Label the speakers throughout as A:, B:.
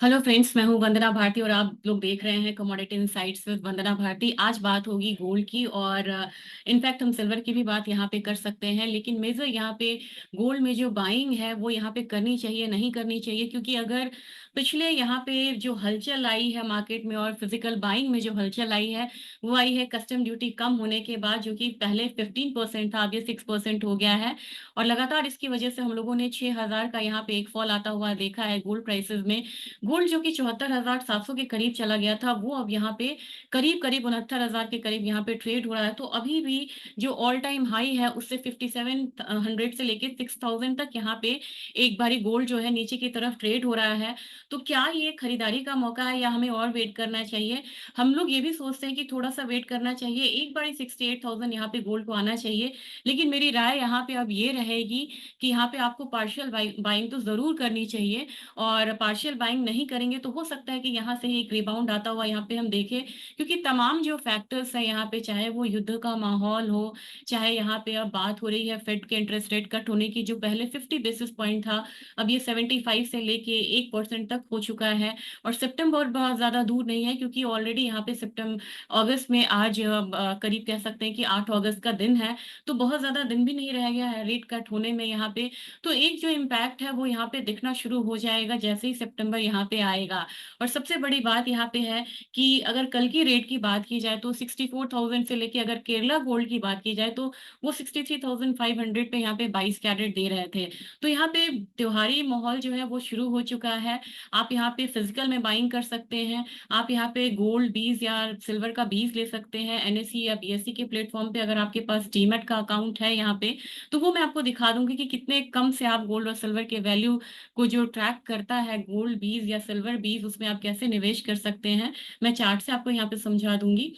A: Hello friends, मैं हूं वंदना भारती और आप लोग देख रहे हैं कमोडिटी इनसाइट्स विद वंदना भारती। आज बात होगी गोल्ड की और इनफैक्ट हम सिल्वर की भी बात यहां पे कर सकते हैं, लेकिन मेजर यहां पे गोल्ड में जो बाइंग है वो यहां पे करनी चाहिए नहीं करनी चाहिए, क्योंकि अगर पिछले यहां पे जो हलचल आई है मार्केट में और फिजिकल बाइंग में जो हलचल आई है वो आई है कस्टम ड्यूटी कम होने के बाद, जो कि पहले 15% था, अब ये 6% हो गया है। और लगातार इसकी वजह से हम लोगों ने 6,000 का यहाँ पे एक फॉल आता हुआ देखा है गोल्ड प्राइसेस में। गोल्ड जो कि 74,700 के करीब चला गया था, वो अब यहाँ पे करीब करीब 69,000 के करीब यहाँ पे ट्रेड हो रहा है। तो अभी भी जो ऑल टाइम हाई है उससे 5700 से लेके 6,000 तक यहाँ पे एक बारी गोल्ड जो है नीचे की तरफ ट्रेड हो रहा है। तो क्या ये खरीदारी का मौका है या हमें और वेट करना चाहिए? हम लोग ये भी सोचते हैं कि थोड़ा सा वेट करना चाहिए, एक बारी 68,000 यहाँ पे गोल्ड को आना चाहिए। लेकिन मेरी राय यहाँ पे अब ये रहेगी कि यहाँ पे आपको पार्शियल बाइंग तो जरूर करनी चाहिए, और पार्शियल बाइंग नहीं करेंगे तो हो सकता है कि यहाँ से ही एक रिबाउंड आता हुआ यहाँ पे हम देखें। क्योंकि तमाम जो फैक्टर्स हैं यहाँ पे, चाहे वो युद्ध का माहौल हो, चाहे यहाँ पे अब बात हो रही है फेड के इंटरेस्ट रेट कट होने की, जो पहले 50 बेसिस पॉइंट था अब ये 75 से लेके 1% तक हो चुका है। और सितंबर बहुत ज्यादा दूर नहीं है, क्योंकि ऑलरेडी यहाँ पे सितंबर अगस्त में आज करीब कह सकते हैं कि 8 अगस्त का दिन है। तो बहुत ज्यादा दिन भी नहीं रह गया है रेट कट होने में यहाँ पे। तो एक जो इम्पैक्ट है वो यहाँ पे दिखना शुरू हो जाएगा जैसे ही सितंबर यहाँ पे आएगा। और सबसे बड़ी बात यहाँ पे है कि अगर कल की रेट की बात की जाए तो 64,000 से लेके अगर केरला गोल्ड की बात की जाए तो वो 63,500 पे यहाँ पे 22 कैरेट दे रहे थे। तो यहाँ पे त्योहारी माहौल जो है वो शुरू हो चुका है। आप यहाँ पे फिजिकल में बाइंग कर सकते हैं। आप यहाँ पे गोल्ड बीज या सिल्वर का बीज ले सकते हैं एनएससी या बीएससी के प्लेटफॉर्म पे, अगर आपके पास डीमैट का अकाउंट है यहाँ पे। तो वो मैं आपको दिखा दूंगी कि कितने कम से आप गोल्ड और सिल्वर के वैल्यू को जो ट्रैक करता है गोल्ड बीज या सिल्वर बीज, उसमें आप कैसे निवेश कर सकते हैं। मैं चार्ट से आपको यहाँ पे समझा दूंगी।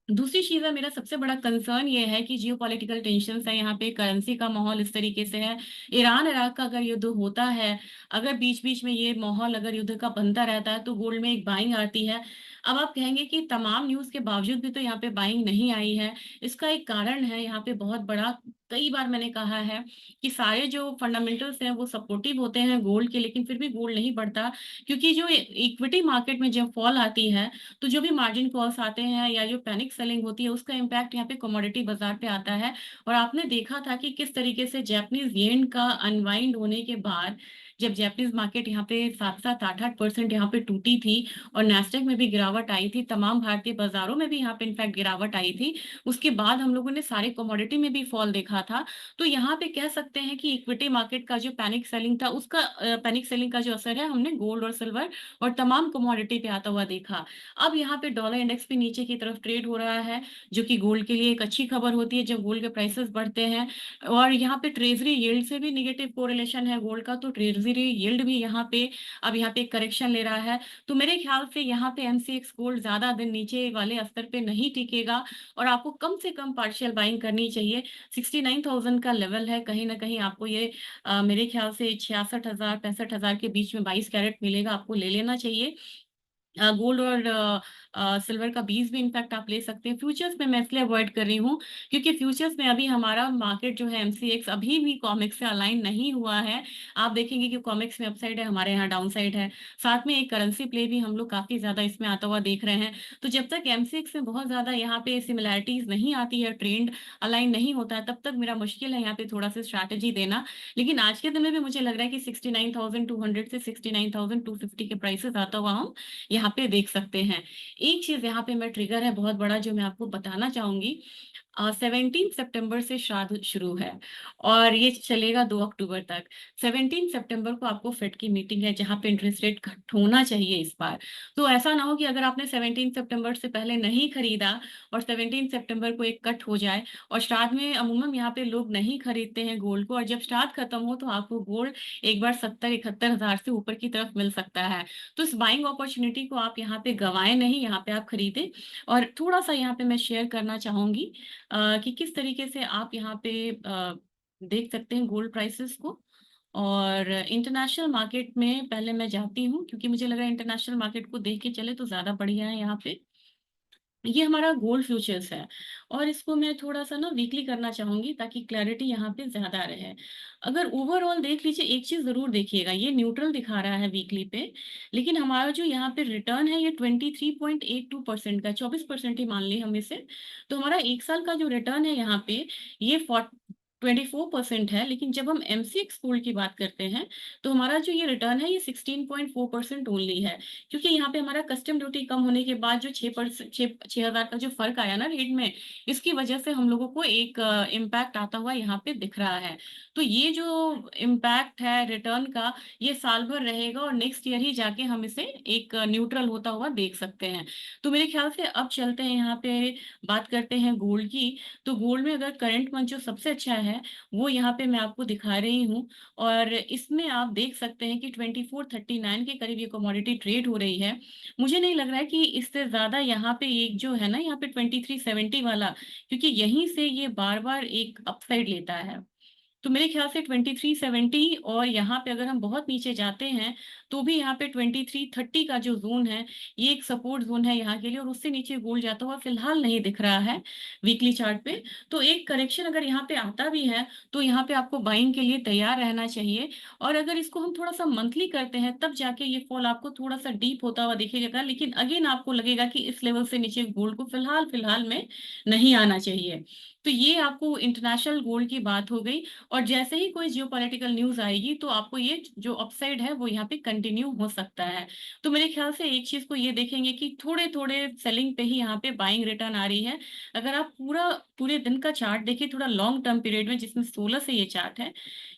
A: दूसरी चीज है, मेरा सबसे बड़ा कंसर्न ये है कि जियो पॉलिटिकल टेंशन है यहाँ पे, करेंसी का माहौल इस तरीके से है। ईरान इराक का अगर युद्ध होता है, अगर बीच बीच में ये माहौल अगर युद्ध का बनता रहता है तो गोल्ड में एक बाइंग आती है। अब आप कहेंगे कि तमाम न्यूज के बावजूद भी तो यहाँ पे बाइंग नहीं आई है। इसका एक कारण है यहाँ पे बहुत बड़ा। कई बार मैंने कहा है कि सारे जो फंडामेंटल्स हैं वो सपोर्टिव होते हैं गोल्ड के, लेकिन फिर भी गोल्ड नहीं बढ़ता। क्योंकि जो इक्विटी मार्केट में जब फॉल आती है तो जो भी मार्जिन कॉल्स आते हैं या जो पैनिक सेलिंग होती है उसका इम्पैक्ट यहाँ पे कमोडिटी बाजार पे आता है। और आपने देखा था कि किस तरीके से जैपनीज येन का अनवाइंड होने के बाद जब जैपनीज मार्केट यहाँ पे 7-8% यहाँ पे टूटी थी और नेस्डेक में भी गिरावट आई थी, तमाम भारतीय बाजारों में भी यहाँ पे इनफैक्ट गिरावट आई थी। उसके बाद हम लोगों ने सारे कमोडिटी में भी फॉल देखा था। तो यहाँ पे कह सकते हैं कि इक्विटी मार्केट का जो पैनिक सेलिंग था उसका पैनिक सेलिंग का जो असर है हमने गोल्ड और सिल्वर और तमाम कमोडिटी पे आता हुआ देखा। अब यहाँ पे डॉलर इंडेक्स भी नीचे की तरफ ट्रेड हो रहा है, जो कि गोल्ड के लिए एक अच्छी खबर होती है जब गोल्ड के प्राइसेस बढ़ते हैं। और यहाँ पे ट्रेजरी यील्ड से भी निगेटिव कोरिलेशन है गोल्ड का, तो ट्रेजरी यील्ड भी यहाँ पे अब यहाँ पे करेक्शन ले रहा है। तो मेरे ख्याल से यहाँ पे एमसीएक्स गोल्ड ज्यादा दिन नीचे वाले स्तर पे नहीं टिकेगा और आपको कम से कम पार्शियल बाइंग करनी चाहिए। 69,000 का लेवल है, कहीं ना कहीं आपको ये मेरे ख्याल से 66,000 65,000 के बीच में 22 कैरेट मिलेगा, आपको ले लेना चाहिए। गोल्ड और सिल्वर का बीज भी इनफैक्ट आप ले सकते हैं। फ्यूचर्स में मैं इसलिए अवॉइड कर रही हूँ क्योंकि फ्यूचर्स में अभी हमारा मार्केट जो है एमसीएक्स अभी भी कॉमिक्स से अलाइन नहीं हुआ है। आप देखेंगे कि कॉमिक्स में अपसाइड है, हमारे यहाँ डाउन साइड है। साथ में एक करेंसी प्ले भी हम लोग काफी ज्यादा इसमें आता हुआ देख रहे हैं। तो जब तक एमसीएक्स में बहुत ज्यादा यहाँ पे सिमिलैरिटीज नहीं आती है, ट्रेंड अलाइन नहीं होता है, तब तक मेरा मुश्किल है यहाँ पे थोड़ा सा स्ट्रैटेजी देना। लेकिन आज के दिन में भी मुझे लग रहा है कि 69,200 से 69,250 के प्राइसेस आता हुआ हम यहाँ पे देख सकते हैं। एक चीज यहाँ पे मैं ट्रिगर है बहुत बड़ा जो मैं आपको बताना चाहूंगी। 17 सितंबर से श्राद्ध शुरू है और ये चलेगा 2 अक्टूबर तक। 17 सितंबर को आपको फेड की मीटिंग है जहां पे इंटरेस्ट रेट कट होना चाहिए इस बार। तो ऐसा ना हो कि अगर आपने 17 सितंबर से पहले नहीं खरीदा और 17 सितंबर को एक कट हो जाए। और श्राद्ध में अमूमन यहाँ पे लोग नहीं खरीदते हैं गोल्ड को, और जब श्राद्ध खत्म हो तो आपको गोल्ड एक बार 70-71 हजार से ऊपर की तरफ मिल सकता है। तो इस बाइंग अपॉर्चुनिटी को आप यहाँ पे गवाएं नहीं, यहाँ पे आप खरीदें। और थोड़ा सा यहाँ पे मैं शेयर करना चाहूंगी कि किस तरीके से आप यहाँ पे देख सकते हैं गोल्ड प्राइसेस को। और इंटरनेशनल मार्केट में पहले मैं जाती हूँ क्योंकि मुझे लग रहा है इंटरनेशनल मार्केट को देख के चले तो ज्यादा बढ़िया है यहाँ पे। ये हमारा गोल्ड फ्यूचर्स है और इसको मैं थोड़ा-सा ना वीकली करना चाहूँगी ताकि क्लैरिटी यहाँ पे ज़्यादा रहे। अगर ओवरऑल देख लीजिए, एक चीज़ ज़रूर देखिएगा, ये न्यूट्रल दिखा रहा है वीकली पे, लेकिन हमारा जो यहाँ पे रिटर्न है ये 23.82% का, 24% ही मान लें हम इसे। तो हमारा 1 साल का जो रिटर्न है यहाँ पे ये 24% है, लेकिन जब हम एमसीएक्स गोल्ड की बात करते हैं, तो हमारा जो ये रिटर्न है ये 16.4% ओनली है। क्योंकि यहाँ पे हमारा कस्टम ड्यूटी कम होने के बाद जो 6,000 का जो फ़र्क आया ना रेट में, इसकी वजह से हम लोगों को एक इम्पैक्ट आता हुआ यहाँ पे दिख रहा है। तो ये जो इम्पैक्ट है रिटर्न का, ये साल भर रहेगा और नेक्स्ट ईयर ही जाके हम इसे एक न्यूट्रल होता हुआ देख सकते हैं। तो मेरे ख्याल से अब चलते हैं यहाँ पे, बात करते हैं गोल्ड की। तो गोल्ड में अगर करंट मंथ जो सबसे अच्छा है, वो यहाँ पे मैं आपको दिखा रही हूँ और इसमें आप देख सकते हैं कि 2439 के करीब ये कमोडिटी ट्रेड हो रही है। मुझे नहीं लग रहा है कि इससे ज़्यादा यहाँ पे एक जो है ना यहाँ पे 2370 वाला, क्योंकि यहीं से ये बार-बार एक अपसाइड लेता है। तो मेरे ख्याल से 2370 और यहाँ पे अगर हम बहुत नीचे जाते हैं, तो भी यहाँ पे 2330 का जो ज़ोन है, ये एक सपोर्ट ज़ोन है यहाँ के लिए और उससे नीचे गोल्ड जाता हुआ फ़िलहाल नहीं दिख रहा है वीकली चार्ट पे। तो एक करेक्शन अगर यहाँ पे आता भी है, तो यहाँ पे आपको बाइंग के लिए तैयार रहना चाहिए और अगर इसको हम थोड़ा-सा मंथली करते हैं, तब जाके ये फॉल आपको थोड़ा-सा डीप होता हुआ दिखेगा, लेकिन अगेन आपको लगेगा कि इस लेवल से नीचे गोल्ड को फ़िलहाल में नहीं आना चाहिए। तो ये आपको इंटरनेशनल गोल्ड की बात हो गई। और जैसे ही कोई जियोपॉलिटिकल न्यूज़ आएगी तो आपको ये जो अपसाइड है वो यहाँ पे कंटिन्यू हो सकता है। तो मेरे ख़्याल से एक चीज़ को ये देखेंगे कि थोड़े-थोड़े सेलिंग पे ही यहाँ पे बाइंग रिटर्न आ रही है। अगर आप पूरे दिन का चार्ट देखिए थोड़ा लॉन्ग टर्म पीरियड में, जिसमें 16 से ये चार्ट है,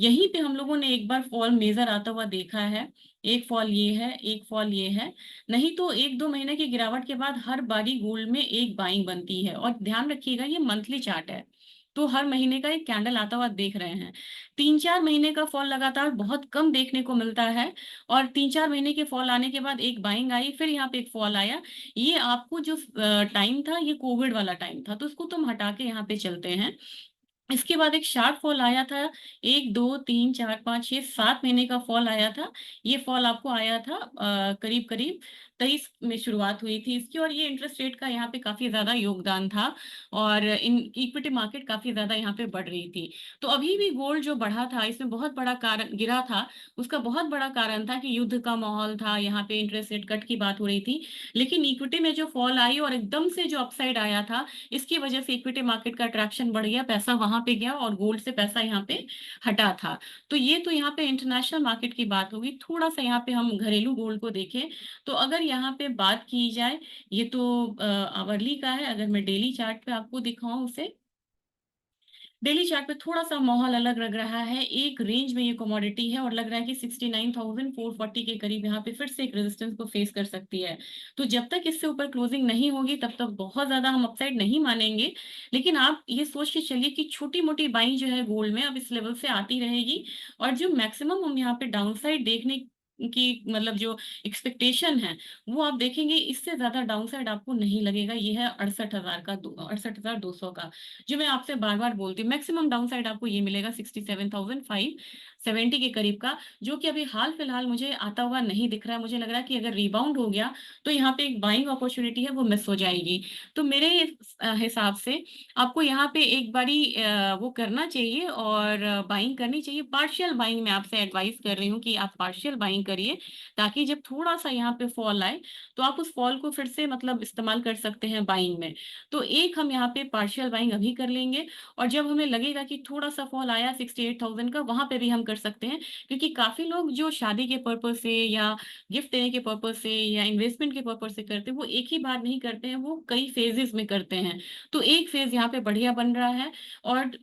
A: यहीं पे हम लोगों ने एक बार फॉल मेजर आता हुआ देखा है। एक फॉल ये है, एक फॉल ये है। नहीं तो 1-2 महीने की गिरावट के बाद हर बारी गोल्ड में एक बाइंग बनती है और ध्यान रखिएगा ये मंथली चार्ट है। तो हर महीने का एक कैंडल आता हुआ देख रहे हैं। 3-4 महीने का फॉल लगातार बहुत कम देखने को मिलता है और 3-4 महीने के फॉल आने के बाद एक बाइंग आई, फिर यहाँ पे एक फॉल आया। ये आपको जो टाइम था ये कोविड वाला टाइम था, तो उसको तुम हटा के यहाँ पे चलते हैं। इसके बाद एक शार्प फॉल आया था, 1, 2, 3, 4, 5, 6, 7 महीने का फॉल आया था। ये फॉल आपको आया था करीब-करीब 23 में शुरुआत हुई थी इसकी और ये इंटरेस्ट रेट का यहाँ पे काफ़ी ज़्यादा योगदान था और इन इक्विटी मार्केट काफ़ी ज़्यादा यहाँ पे बढ़ रही थी। तो अभी भी गोल्ड जो बढ़ा था, इसमें बहुत बड़ा कारण गिरा था, उसका बहुत बड़ा कारण था कि युद्ध का माहौल था, यहाँ पे इंटरेस्ट रेट कट की बात हो रही थी। लेकिन इक्विटी में जो फॉल आई और एकदम से जो अपसाइड आया था, इसकी वजह से इक्विटी मार्केट का अट्रैक्शन बढ़ गया, पैसा वहाँ पे गया और गोल्ड से पैसा यहाँ पे हटा था। तो ये तो यहाँ पे इंटरनेशनल मार्केट की बात होगी। थोड़ा-सा यहाँ पे हम घरेलू गोल्ड को देखें, तो अगर यहाँ पे बात की जाए, ये तो आवरली का है, अगर मैं डेली चार्ट पे आपको दिखाऊँ उसे, डेली चार्ट पे थोड़ा-सा माहौल अलग लग रहा है। एक रेंज में ये कमोडिटी है और लग रहा है कि 69,440 के करीब यहाँ पे फिर से एक रेजिस्टेंस को फेस कर सकती है। तो जब तक इससे ऊपर क्लोजिंग नहीं होगी तब तक बहुत ज़्यादा हम अपसाइड नहीं मानेंगे। लेकिन आप ये सोच के चलिए कि छोटी-मोटी बाइंग जो है गोल्ड में अब इस लेवल से आती रहेगी और जो मैक्सिमम हम यहाँ पे डाउनसाइड देखने की मतलब जो एक्सपेक्टेशन है, वो आप देखेंगे इससे ज़्यादा डाउनसाइड आपको नहीं लगेगा। ये है 68,000 का, दो 68,200 का। जो मैं आपसे बार-बार बोलती हूँ, मैक्सिमम डाउनसाइड आपको ये मिलेगा 67,570 के करीब का, जो कि अभी हाल-फिलहाल मुझे आता हुआ नहीं दिख रहा है। मुझे लग रहा है कि अगर रिबाउंड हो गया, तो यहाँ पे एक बाइंग अपॉर्च्युनिटी है, वो मिस हो जाएगी। तो मेरे हिसाब से आपको यहाँ पे एक बारी वो करना चाहिए और बाइंग करनी चाहिए। पार्शियल बाइंग मैं आपसे एडवाइस कर रही हूँ कि आप पार्शियल बाइंग करिए, ताकि जब थोड़ा-सा यहाँ पे फॉल आए, तो आप उस फॉल को फिर से मतलब इस्तेमाल कर सकते हैं बाइंग में। तो एक हम यहाँ पे पार्शियल बाइंग अभी कर लेंगे और जब हमें लगेगा कि थोड़ा-सा फॉल आया 68,000 का, वहाँ पे भी हम कर सकते हैं। क्योंकि काफ़ी लोग जो शादी के पर्पज़ से या गिफ्ट देने के पर्पज़ से या इन्वेस्टमेंट के पर्पज़ से करते हैं, वो एक ही बार नहीं करते हैं, वो कई फेजेज़ में करते हैं। तो एक फेज़ यहाँ पे बढ़िया बन रहा है और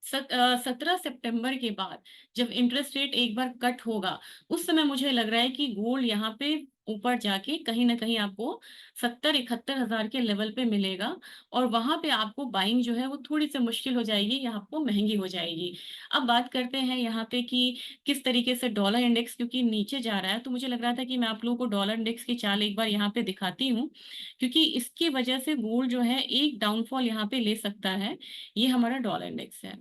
A: 17 सितंबर के बाद जब इंटरेस्ट रेट एक बार कट होगा, उस समय मुझे लग रहा है कि गोल्ड यहाँ पे ऊपर जाके कहीं न कहीं आपको 70-71 हज़ार के लेवल पे मिलेगा और वहाँ पे आपको बाइंग जो है वो थोड़ी-सी मुश्किल हो जाएगी या आपको महँगी हो जाएगी। अब बात करते हैं यहाँ पे कि किस तरीके से डॉलर इंडेक्स क्योंकि नीचे जा रहा है, तो मुझे लग रहा था कि मैं आप लोगों को डॉलर इंडेक्स की चाल एक बार यहाँ पे दिखाती हूँ, क्योंकि इसकी वजह से गोल्ड जो है एक डाउनफॉल यहाँ पे ले सकता है। ये हमारा डॉलर इंडेक्स है।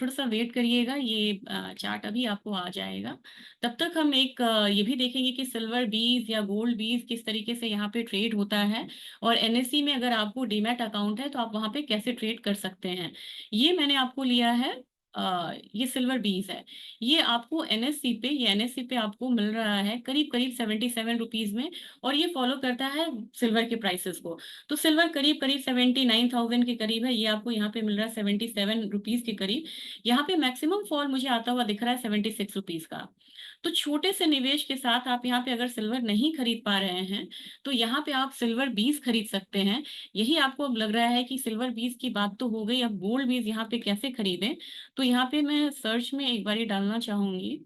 A: थोड़ा-सा वेट करिएगा, ये चार्ट अभी आपको आ जाएगा। तब तक हम एक ये भी देखेंगे कि सिल्वर बीज या गोल्ड बीज किस तरीके से यहाँ पे ट्रेड होता है, और एनएसई में अगर आपको डीमैट अकाउंट है तो आप वहाँ पे कैसे ट्रेड कर सकते हैं। ये मैंने आपको लिया है, ये सिल्वर बीज है। ये एनएससी पे आपको मिल रहा है करीब-करीब 77 रुपीज़ में, और ये फॉलो करता है सिल्वर के प्राइसेस को। तो सिल्वर करीब-करीब 79,000 के करीब है, ये आपको यहाँ पे मिल रहा है 77 रुपीज़ के करीब। यहाँ पे मैक्सिमम फॉल मुझे आता हुआ दिख रहा है 76 रुपीज़ का। तो छोटे से निवेश के साथ आप यहाँ पे अगर सिल्वर नहीं खरीद पा रहे हैं, तो यहाँ पे आप सिल्वर बीज खरीद सकते हैं। यही आपको अब लग रहा है कि सिल्वर बीज की बात तो हो गई, अब गोल्ड बीज यहाँ पे कैसे खरीदें? तो यहाँ पे मैं सर्च में एक बारी डालना चाहूँगी।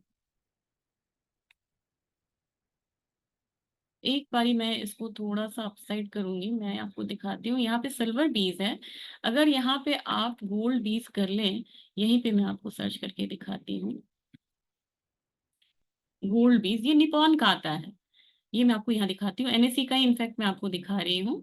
A: एक बारी मैं इसको थोड़ा-सा अपसाइड करूँगी, मैं आपको दिखाती हूँ। यहाँ पे सिल्वर बीज है। अगर यहाँ पे आप गोल्ड बीज कर लें, यहीं पे मैं आपको सर्च करके दिखाती हूँ। गोल्ड बीज, ये निप्पॉन का आता है। ये मैं आपको यहाँ दिखाती हूँ। एनएसई का ही इनफैक्ट मैं आपको दिखा रही हूँ।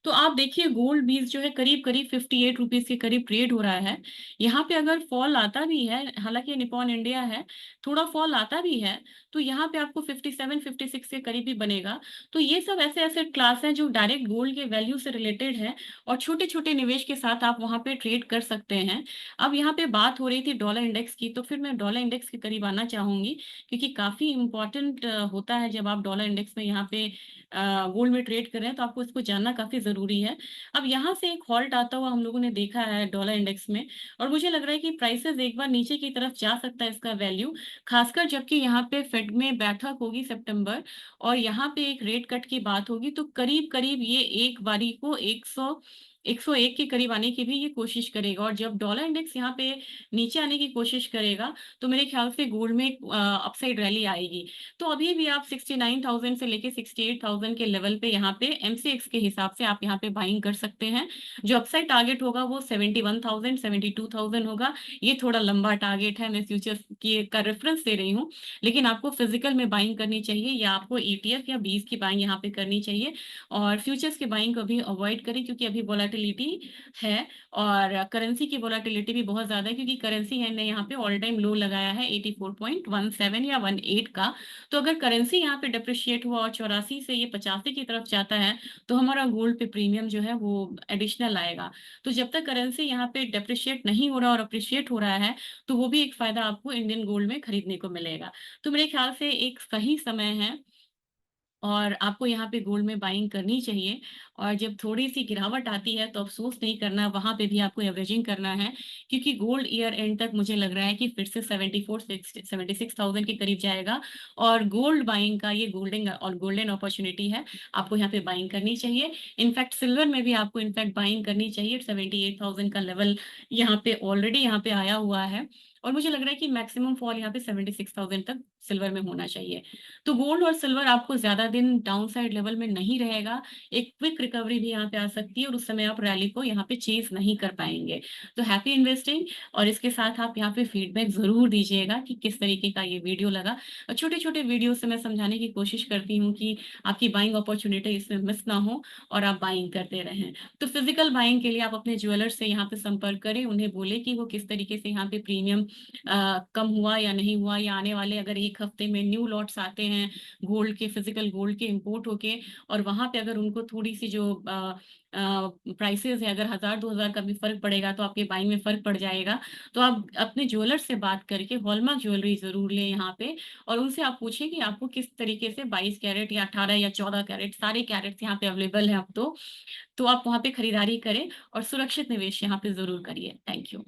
A: तो आप देखिए गोल्ड बीज जो है करीब-करीब 58 रुपीज़ के करीब ट्रेड हो रहा है। यहाँ पे अगर फॉल आता भी है, हालाँकि ये निप्पॉन इंडिया है, थोड़ा फॉल आता भी है, तो यहाँ पे आपको 57-56 के करीब ही बनेगा। तो ये सब ऐसे एसेट क्लास हैं जो डायरेक्ट गोल्ड के वैल्यू से रिलेटेड है, और छोटे-छोटे निवेश के साथ आप वहाँ पे ट्रेड कर सकते हैं। अब यहाँ पे बात हो रही थी डॉलर इंडेक्स की, तो फिर मैं डॉलर इंडेक्स के करीब आना चाहूँगी, क्योंकि काफ़ी इम्पोर्टेंट होता है जब आप डॉलर इंडेक्स में यहाँ पे गोल्ड में ट्रेड कर रहे हैं, तो आपको इसको जानना काफ़ी ज़रूरी है। अब यहाँ से एक हॉल्ट आता हुआ हम लोगों ने देखा है डॉलर इंडेक्स में, और मुझे लग रहा है कि प्राइसेज़ एक बार नीचे की तरफ जा सकता है इसका वैल्यू, ख़ासकर जबकि यहाँ पे फेड में बैठक होगी सितंबर, और यहाँ पे एक रेट कट की बात होगी, तो करीब-करीब ये एक बारी को 101 के करीब आने की भी ये कोशिश करेगा, और जब डॉलर इंडेक्स यहाँ पे नीचे आने की कोशिश करेगा, तो मेरे ख़्याल से गोल्ड में एक अपसाइड रैली आएगी। तो अभी भी आप 69,000 से लेके 68,000 के लेवल पे यहाँ पे एमसीएक्स के हिसाब से आप यहाँ पे बाइंग कर सकते हैं। जो अपसाइड टारगेट होगा वो 71,000 72,000 होगा। ये थोड़ा लंबा टारगेट है, मैं फ्यूचर्स की का रेफरेंस दे रही हूँ। लेकिन आपको फिजिकल में बाइंग करनी चाहिए, या आपको ईटीएफ या बीज की बाइंग यहाँ पे करनी चाहिए, और फ्यूचर्स की बाइंग को भी अवॉइड करें, क्योंकि अभी वोलेटिलिटी है, और करेंसी की वोलेटिलिटी भी बहुत ज़्यादा है, क्योंकि करेंसी है ने यहाँ पे ऑल टाइम लो लगाया है 84.17 या 18 का। तो अगर करेंसी यहाँ पे डेप्रिशिएट हुआ और 84 से ये 85 की तरफ जाता है, तो हमारा गोल्ड पे प्रीमियम जो है वो एडिशनल आएगा। तो जब तक करेंसी यहाँ पे डेप्रिशिएट नहीं हो रहा और अप्रिशिएट हो रहा है, तो वो भी एक फ़ायदा आपको इंडियन गोल्ड में खरीदने को मिलेगा। तो मेरे ख्याल से एक सही समय है, और आपको यहाँ पे गोल्ड में बाइंग करनी चाहिए, और जब थोड़ी-सी गिरावट आती है तो अफ़सोस नहीं करना, वहाँ पे भी आपको एवरेजिंग करना है, क्योंकि गोल्ड ईयर एंड तक मुझे लग रहा है कि फिर से 74 सिक्स 76,000 के करीब जाएगा, और गोल्ड बाइंग का ये गोल्डन अपॉर्च्युनिटी है, आपको यहाँ पे बाइंग करनी चाहिए। इनफैक्ट सिल्वर में भी आपको इनफैक्ट बाइंग करनी चाहिए, 78,000 का लेवल यहाँ पे ऑलरेडी यहाँ पे आया हुआ है, और मुझे लग रहा है कि मैक्सिमम फॉल यहाँ पे 76,000 तक सिल्वर में होना चाहिए। तो गोल्ड और सिल्वर आपको ज़्यादा दिन डाउनसाइड लेवल में नहीं रहेगा, एक क्विक रिकवरी भी यहाँ पे आ सकती है, और उस समय आप रैली को यहाँ पे चेज़ नहीं कर पाएँगे। तो हैप्पी इन्वेस्टिंग, और इसके साथ आप यहाँ पे फीडबैक ज़रूर दीजिएगा कि किस तरीके का ये वीडियो लगा। छोटे-छोटे वीडियो से मैं समझाने की कोशिश करती हूँ कि आपकी बाइंग अपॉर्च्युनिटी इसमें मिस ना हो, और आप बाइंग करते रहें। तो फिज़िकल बाइंग के लिए आप अपने ज्वेलर से यहाँ पे संपर्क करें, उन्हें बोलें कि वो किस तरीके से यहाँ पे प्रीमियम कम हुआ या नहीं हुआ, या आने वाले अगर 1 हफ्ते में न्यू लॉट्स आते हैं गोल्ड के, फिजिकल गोल्ड के इंपोर्ट होके, और वहाँ पे अगर उनको थोड़ी-सी जो प्राइसेज़ है, अगर 1000-2000 का भी फ़र्क पड़ेगा तो आपके बाइंग में फ़र्क पड़ जाएगा। तो आप अपने ज्वेलर से बात करके हॉलमार्क ज्वेलरी ज़रूर लें यहाँ पे, और उनसे आप पूछिए कि आपको किस तरीके से 22 कैरेट या 18 या 14 कैरेट, सारे कैरेट्स यहाँ पे अवेलेबल हैं अब तो। तो आप वहाँ पे खरीदारी करें, और सुरक्षित निवेश यहाँ पे ज़रूर करिए। Thank you.